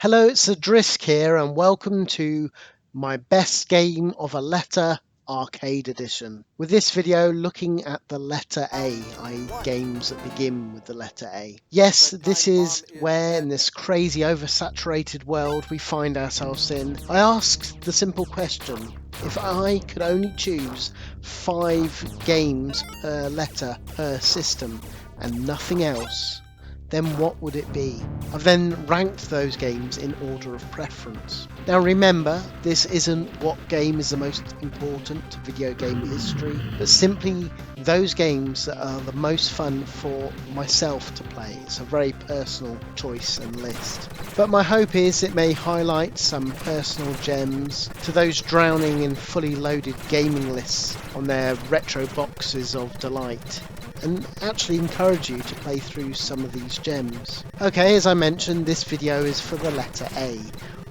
Hello, it's Adrisk here, and welcome to my best game of a letter arcade edition. With this video looking at the letter A, i.e. games that begin with the letter A. Yes, this is where in this crazy oversaturated world we find ourselves in. I asked the simple question, if I could only choose 5 games per letter per system and nothing else, then what would it be? I've then ranked those games in order of preference. Now remember, this isn't what game is the most important to video game history, but simply those games that are the most fun for myself to play. It's a very personal choice and list. But my hope is it may highlight some personal gems to those drowning in fully loaded gaming lists on their retro boxes of delight, and actually encourage you to play through some of these gems. Okay, as I mentioned, this video is for the letter A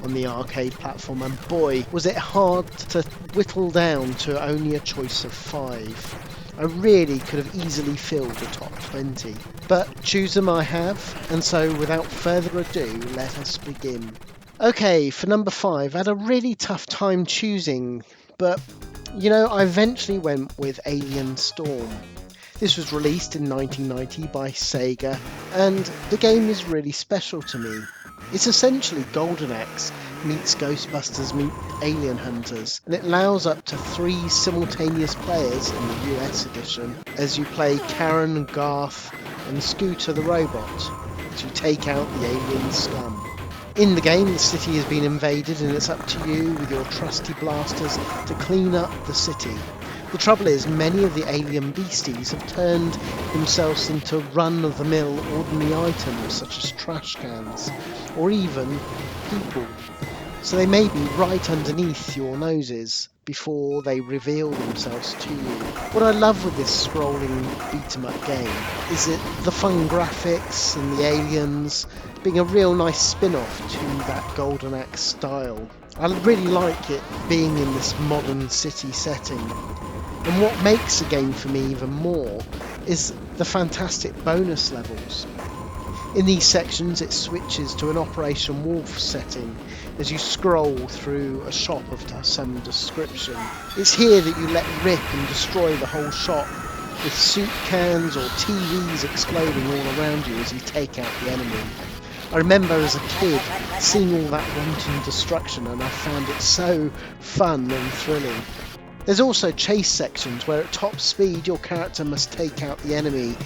on the arcade platform, and boy, was it hard to whittle down to only a choice of 5. I really could have easily filled the top 20. But choose them I have, and so without further ado, let us begin. Okay, for number 5, I had a really tough time choosing, but I eventually went with Alien Storm. This was released in 1990 by Sega, and the game is really special to me. It's essentially Golden Axe meets Ghostbusters meet Alien Hunters, and it allows up to 3 simultaneous players in the US edition as you play Karen, Garth and Scooter the robot as you take out the alien scum. In the game, the city has been invaded, and it's up to you with your trusty blasters to clean up the city. The trouble is, many of the alien beasties have turned themselves into run-of-the-mill ordinary items such as trash cans, or even people. So they may be right underneath your noses before they reveal themselves to you. What I love with this scrolling beat-em-up game is the fun graphics and the aliens being a real nice spin-off to that Golden Axe style. I really like it being in this modern city setting. And what makes the game for me even more is the fantastic bonus levels. In these sections it switches to an Operation Wolf setting as you scroll through a shop of some description. It's here that you let rip and destroy the whole shop with soup cans or TVs exploding all around you as you take out the enemy. I remember as a kid seeing all that wanton destruction, and I found it so fun and thrilling. There's also chase sections where at top speed your character must take out the enemy,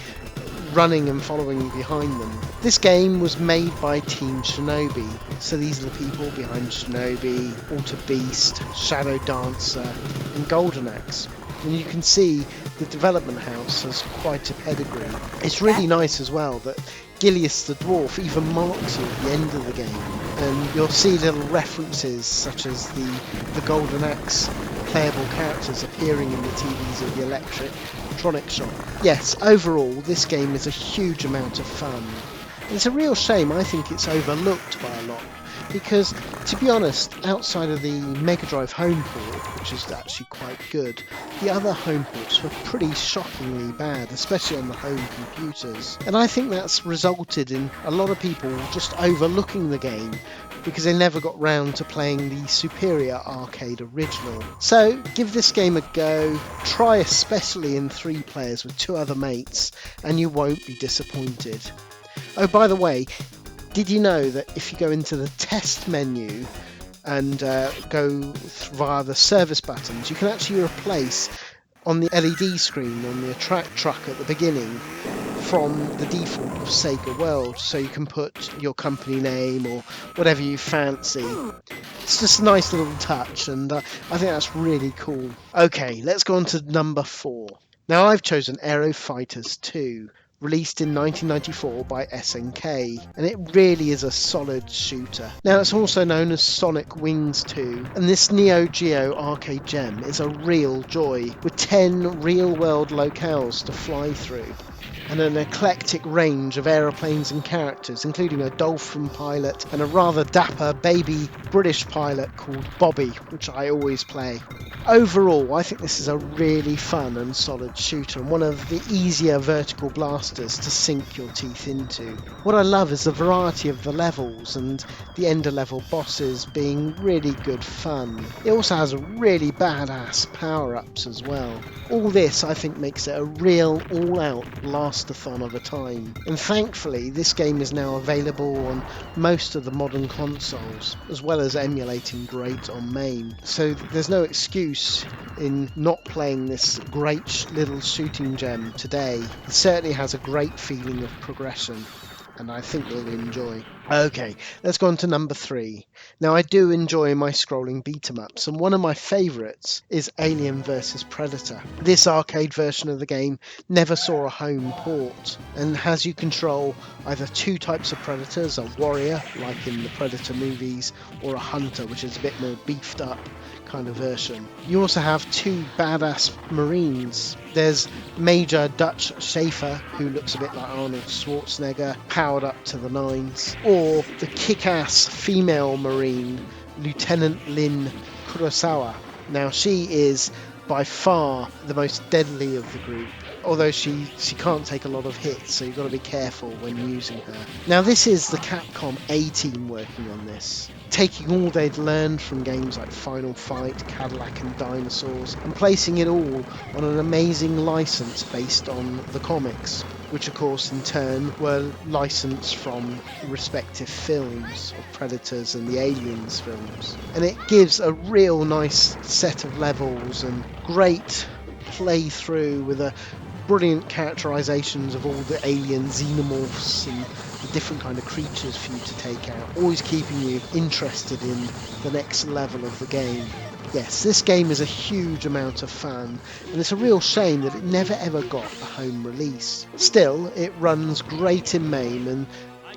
running and following behind them. This game was made by Team Shinobi, so these are the people behind Shinobi, Alter Beast, Shadow Dancer and Golden Axe. And you can see the development house has quite a pedigree. It's really nice as well that Gilius the Dwarf even marks you at the end of the game, and you'll see little references such as the Golden Axe playable characters appearing in the TVs of the electronic shop. Yes, overall this game is a huge amount of fun. And it's a real shame, I think it's overlooked by a lot, because to be honest, outside of the Mega Drive home port, which is actually quite good, the other home ports were pretty shockingly bad, especially on the home computers. And I think that's resulted in a lot of people just overlooking the game because they never got round to playing the superior arcade original. So give this game a go, try especially in 3 players with 2 other mates, and you won't be disappointed. Oh, by the way, did you know that if you go into the test menu and go via the service buttons, you can actually replace on the LED screen on the truck at the beginning from the default of Sega World, so you can put your company name or whatever you fancy. It's just a nice little touch, and I think that's really cool. Okay, let's go on to number 4. Now I've chosen Aero Fighters 2. Released in 1994 by SNK, and it really is a solid shooter. Now it's also known as Sonic Wings 2, and this Neo Geo arcade gem is a real joy, with 10 real-world locales to fly through, and an eclectic range of aeroplanes and characters, including a dolphin pilot and a rather dapper baby British pilot called Bobby, which I always play. Overall, I think this is a really fun and solid shooter and one of the easier vertical blasters to sink your teeth into. What I love is the variety of the levels and the ender level bosses being really good fun. It also has really badass power-ups as well. All this I think makes it a real all-out blastathon of a time. And thankfully this game is now available on most of the modern consoles, as well as emulating great on MAME. So there's no excuse in not playing this great little shooting gem today. It certainly has a great feeling of progression, and I think you'll enjoy. Okay, let's go on to number 3. Now, I do enjoy my scrolling beat-em-ups, and one of my favourites is Alien vs Predator. This arcade version of the game never saw a home port, and has you control either two types of predators, a warrior, like in the Predator movies, or a hunter, which is a bit more beefed up kind of version. You also have two badass Marines. There's Major Dutch Schaefer, who looks a bit like Arnold Schwarzenegger, powered up to the nines, or the kick-ass female Marine, Lieutenant Lynn Kurosawa. Now, she is by far the most deadly of the group, although she can't take a lot of hits, so you've got to be careful when using her. Now, this is the Capcom A-team working on this, taking all they'd learned from games like Final Fight, Cadillac and Dinosaurs, and placing it all on an amazing license based on the comics, which of course in turn were licensed from respective films of Predators and the Aliens films. And it gives a real nice set of levels and great playthrough with a brilliant characterizations of all the alien xenomorphs and the different kind of creatures for you to take out, always keeping you interested in the next level of the game. Yes, this game is a huge amount of fun, and it's a real shame that it never ever got a home release. Still, it runs great in MAME, and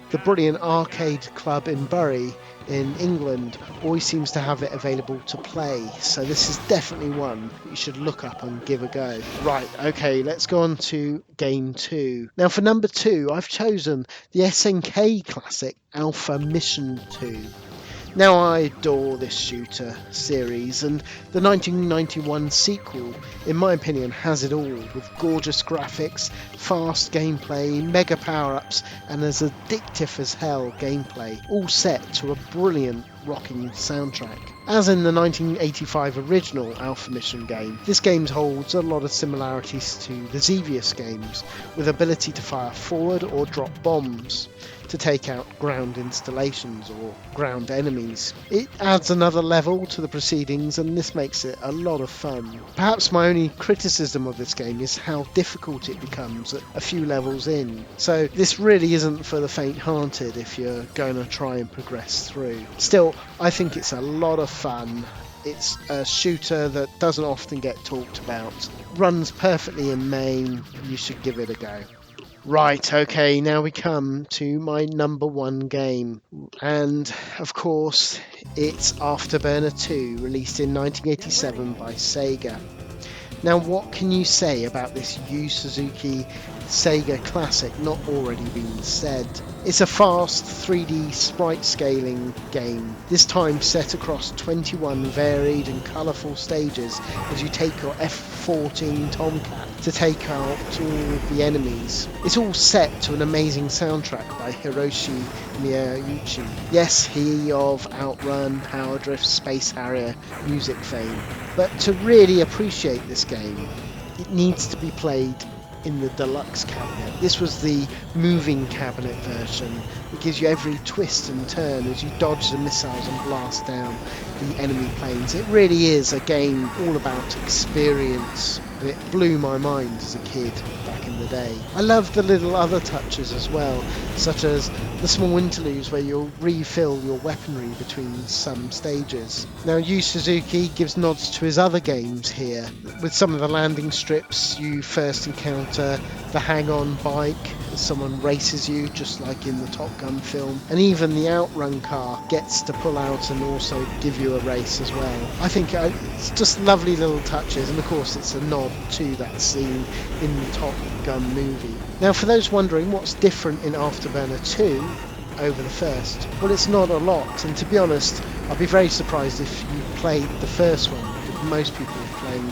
the brilliant arcade club in Bury in England always seems to have it available to play, so this is definitely one that you should look up and give a go. Right, okay, let's go on to game 2. Now for number 2, I've chosen the SNK classic Alpha Mission 2. Now, I adore this shooter series, and the 1991 sequel, in my opinion, has it all, with gorgeous graphics, fast gameplay, mega power-ups, and as addictive as hell gameplay, all set to a brilliant rocking soundtrack. As in the 1985 original Alpha Mission game, this game holds a lot of similarities to the Xevious games, with ability to fire forward or drop bombs to take out ground installations or ground enemies. It adds another level to the proceedings, and this makes it a lot of fun. Perhaps my only criticism of this game is how difficult it becomes at a few levels in, so this really isn't for the faint-hearted if you're going to try and progress through. Still, I think it's a lot of fun. It's a shooter that doesn't often get talked about. Runs perfectly in MAME. You should give it a go. Right, okay, now we come to my number 1 game, and of course it's Afterburner 2, released in 1987 by Sega. Now, what can you say about this Yu Suzuki Sega classic not already been said? It's a fast 3D sprite scaling game, this time set across 21 varied and colourful stages as you take your F-14 Tomcat to take out all the enemies. It's all set to an amazing soundtrack by Hiroshi Miyauchi. Yes, he of Outrun, Power Drift, Space Harrier music fame. But to really appreciate this game, it needs to be played in the deluxe cabinet. This was the moving cabinet version. It gives you every twist and turn as you dodge the missiles and blast down the enemy planes. It really is a game all about experience. It blew my mind as a kid back in the day. I love the little other touches as well, such as the small interludes where you'll refill your weaponry between some stages. Now, Yu Suzuki gives nods to his other games here. With some of the landing strips, you first encounter the hang-on bike as someone races you, just like in the Top Gun film, and even the Outrun car gets to pull out and also give you a race as well. I think it's just lovely little touches, and of course it's a nod to that scene in the Top Gun movie. Now, for those wondering what's different in Afterburner 2 over the first, well, it's not a lot, and to be honest, I'd be very surprised if you played the first one with most people playing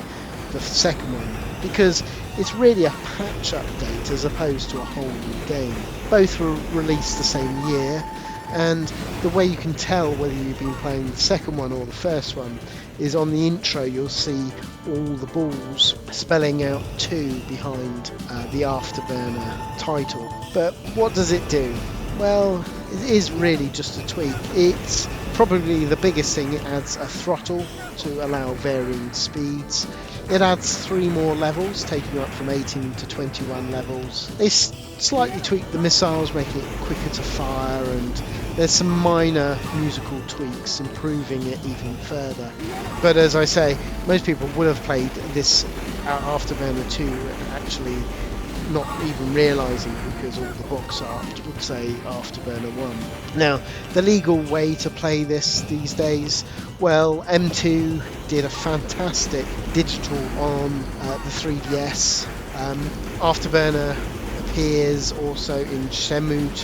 the second one, because it's really a patch update as opposed to a whole new game. Both were released the same year, and the way you can tell whether you've been playing the second one or the first one is on the intro. You'll see all the balls spelling out 2 behind the Afterburner title. But what does it do? Well, it is really just a tweak. It's probably the biggest thing. It adds a throttle to allow varying speeds. It adds 3 more levels, taking you up from 18 to 21 levels. They slightly tweak the missiles, making it quicker to fire, and there's some minor musical tweaks, improving it even further. But as I say, most people would have played this Afterburner 2 actually not even realising, because all the box art would say Afterburner 1. Now, the legal way to play this these days, well, M2 did a fantastic digital on the 3DS. Afterburner appears also in Shenmue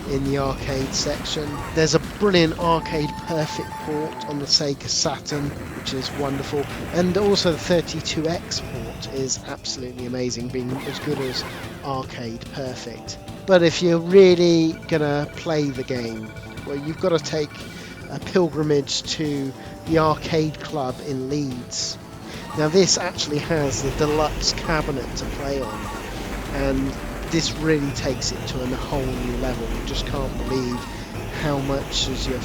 2 in the arcade section. There's a brilliant arcade perfect port on the Sega Saturn, which is wonderful, and also the 32X port is absolutely amazing, being as good as arcade perfect. But if you're really gonna play the game, well, you've got to take a pilgrimage to the arcade club in Leeds. Now this actually has the deluxe cabinet to play on, and this really takes it to a whole new level. You just can't believe how much, as you're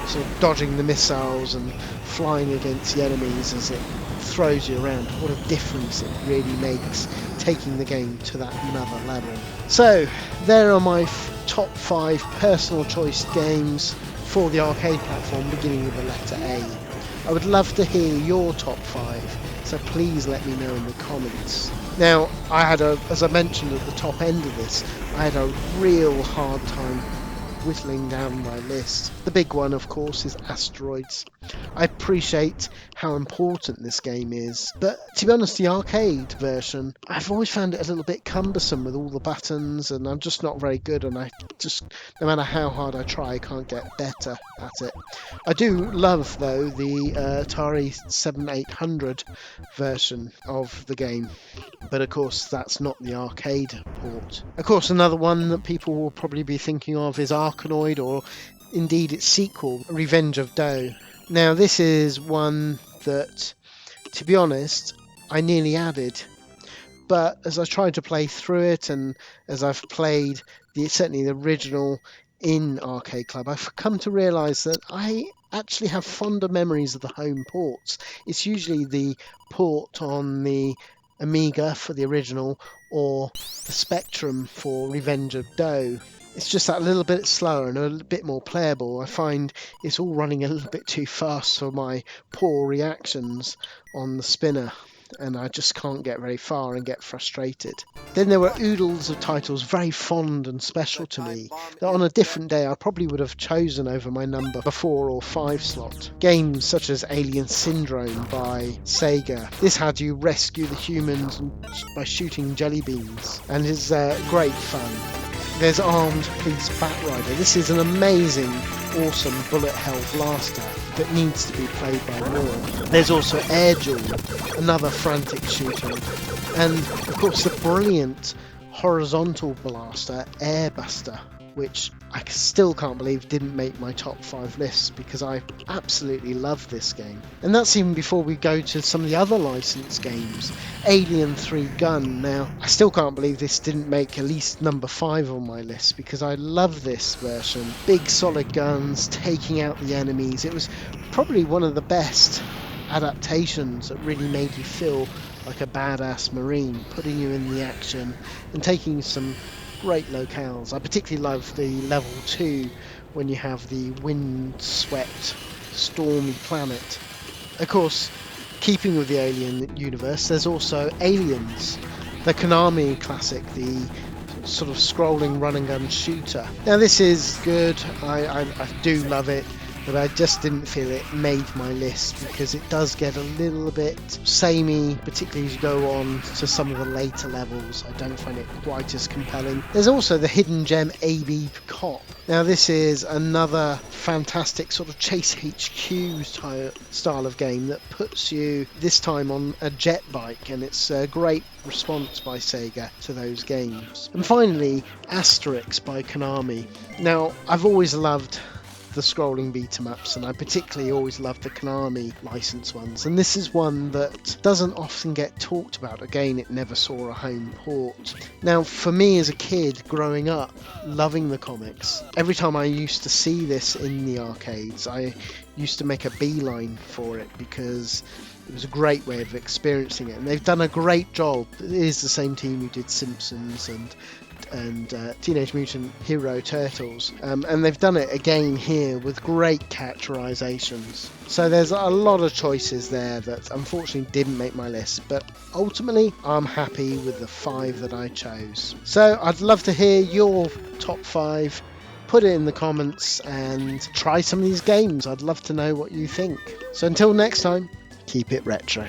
sort of dodging the missiles and flying against the enemies as it throws you around, what a difference it really makes, taking the game to that another level. So there are my top 5 personal choice games for the arcade platform, beginning with the letter A. I would love to hear your top 5, so please let me know in the comments. Now, as I mentioned at the top end of this, I had a real hard time whittling down my list. The big one, of course, is Asteroids. I appreciate how important this game is, but to be honest, the arcade version, I've always found it a little bit cumbersome with all the buttons, and I'm just not very good, and I just, no matter how hard I try, I can't get better at it. I do love, though, the Atari 7800 version of the game, but of course that's not the arcade port. Of course, another one that people will probably be thinking of is Arkanoid, or indeed its sequel, Revenge of Doe. Now this is one that, to be honest, I nearly added, but as I tried to play through it, and as I've played certainly the original in Arcade Club, I've come to realise that I actually have fonder memories of the home ports. It's usually the port on the Amiga for the original, or the Spectrum for Revenge of Doe. It's just that little bit slower and a little bit more playable. I find it's all running a little bit too fast for my poor reactions on the spinner, and I just can't get very far and get frustrated. Then there were oodles of titles very fond and special to me that on a different day I probably would have chosen over my number 4 or 5 slot. Games such as Alien Syndrome by Sega. This had you rescue the humans by shooting jelly beans, and is great fun. There's Armed Police Batrider. This is an amazing, awesome bullet hell blaster that needs to be played by more. There's also Air Duel, another frantic shooter, and of course the brilliant horizontal blaster Airbuster, which I still can't believe didn't make my top 5 lists, because I absolutely love this game. And that's even before we go to some of the other licensed games. Alien 3 Gun. Now, I still can't believe this didn't make at least number 5 on my list, because I love this version. Big solid guns, taking out the enemies. It was probably one of the best adaptations that really made you feel like a badass Marine, putting you in the action and taking some great locales. I particularly love the level 2 when you have the wind-swept, stormy planet. Of course, keeping with the Alien universe, there's also Aliens, the Konami classic, the sort of scrolling run and gun shooter. Now this is good, I do love it. but I just didn't feel it made my list because it does get a little bit samey, particularly as you go on to some of the later levels. I don't find it quite as compelling. There's also the hidden gem AB Cop. Now this is another fantastic sort of Chase HQ style of game that puts you this time on a jet bike, and it's a great response by Sega to those games. And finally, Asterix by Konami. Now I've always loved the scrolling beat 'em ups, and I particularly always loved the Konami license ones, and this is one that doesn't often get talked about. Again, it never saw a home port. Now for me as a kid growing up loving the comics, every time I used to see this in the arcades I used to make a beeline for it because it was a great way of experiencing it, and they've done a great job. It is the same team who did Simpsons and Teenage Mutant Hero Turtles, and they've done it again here with great characterizations. So there's a lot of choices there that unfortunately didn't make my list, but ultimately I'm happy with the 5 that I chose. So I'd love to hear your top 5. Put it in the comments and try some of these games. I'd love to know what you think. So until next time, keep it retro.